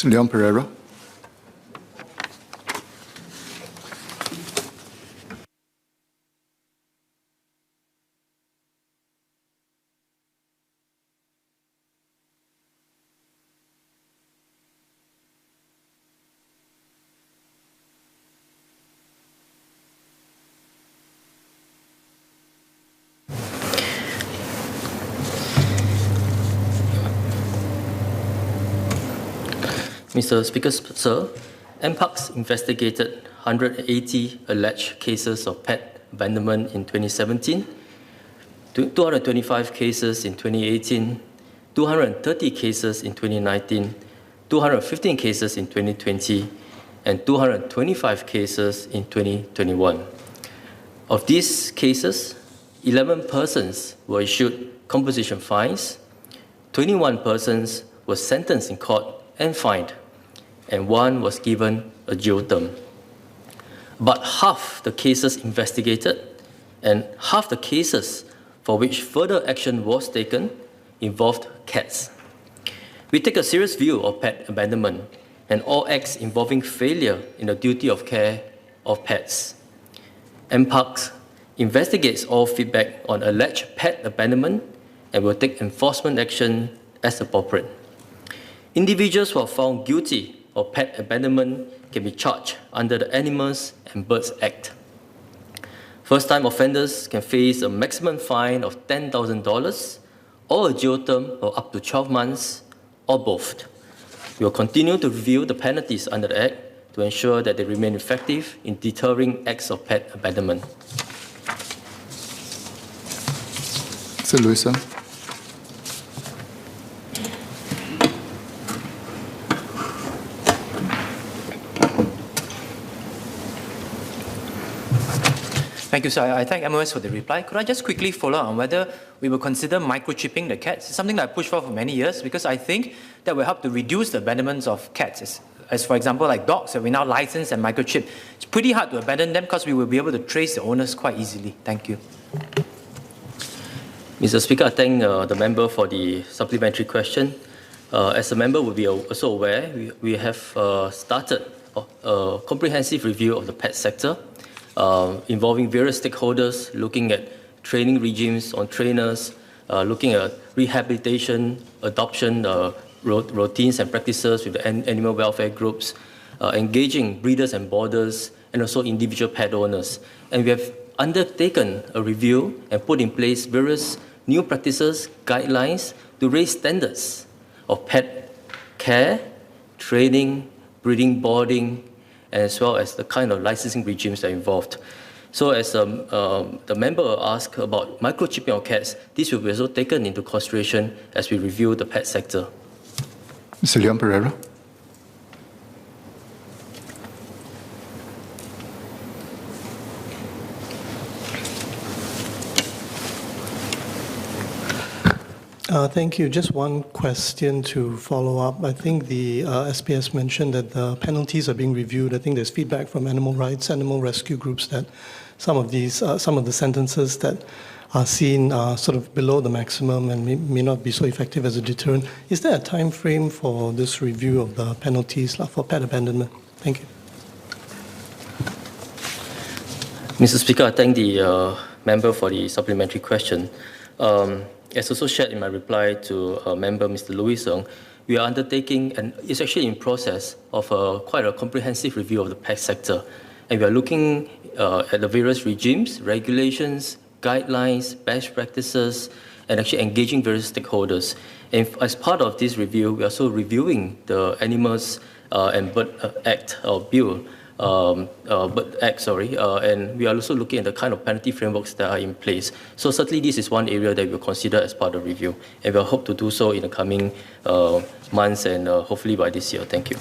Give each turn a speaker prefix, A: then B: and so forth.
A: Mr. Leon Pereira.
B: Mr. Speaker, Sir, MPACS investigated 180 alleged cases of pet abandonment in 2017, 225 cases in 2018, 230 cases in 2019, 215 cases in 2020, and 225 cases in 2021. Of these cases, 11 persons were issued composition fines, 21 persons were sentenced in court and fined, and 1 was given a jail term. About half the cases investigated and half the cases for which further action was taken involved cats. We take a serious view of pet abandonment and all acts involving failure in the duty of care of pets. MPACS investigates all feedback on alleged pet abandonment and will take enforcement action as appropriate. Individuals who are found guilty of pet abandonment can be charged under the Animals and Birds Act. First-time offenders can face a maximum fine of $10,000 or a jail term of up to 12 months or both. We will continue to review the penalties under the Act to ensure that they remain effective in deterring acts of pet abandonment.
A: Mr. Louison.
C: Thank you, sir. I thank MOS for the reply. Could I just quickly follow on whether we will consider microchipping the cats? It's something that I pushed for many years because I think that will help to reduce the abandonments of cats. As for example, like dogs that we now license and microchip. It's pretty hard to abandon them because we will be able to trace the owners quite easily. Thank you.
B: Mr. Speaker, I thank the member for the supplementary question. As the member will be also aware, we have started a comprehensive review of the pet sector, involving various stakeholders, looking at training regimes on trainers, looking at rehabilitation, adoption routines and practices with the animal welfare groups, engaging breeders and boarders, and also individual pet owners. And we have undertaken a review and put in place various new practices, guidelines to raise standards of pet care, training, breeding, boarding, as well as the kind of licensing regimes that are involved. So as the member asked about microchipping of cats, this will be also taken into consideration as we review the pet sector.
A: Mr. Leon Pereira.
D: Thank you. Just one question to follow up. I think the SPS mentioned that the penalties are being reviewed. I think there's feedback from animal rights, animal rescue groups that some of the sentences that are seen are sort of below the maximum and may not be so effective as a deterrent. Is there a time frame for this review of the penalties for pet abandonment? Thank you.
B: Mr. Speaker, I thank the member for the supplementary question. As also shared in my reply to member Mr. Louison, we are undertaking, and it's actually in process of quite a comprehensive review of the pet sector. And we are looking at the various regimes, regulations, guidelines, best practices, and actually engaging various stakeholders. And as part of this review, we are also reviewing the Animals and Bird Act, or Bill, Bird Act, and we are also looking at the kind of penalty frameworks that are in place. So certainly this is one area that we'll consider as part of the review, and we'll hope to do so in the coming months and hopefully by this year. Thank you.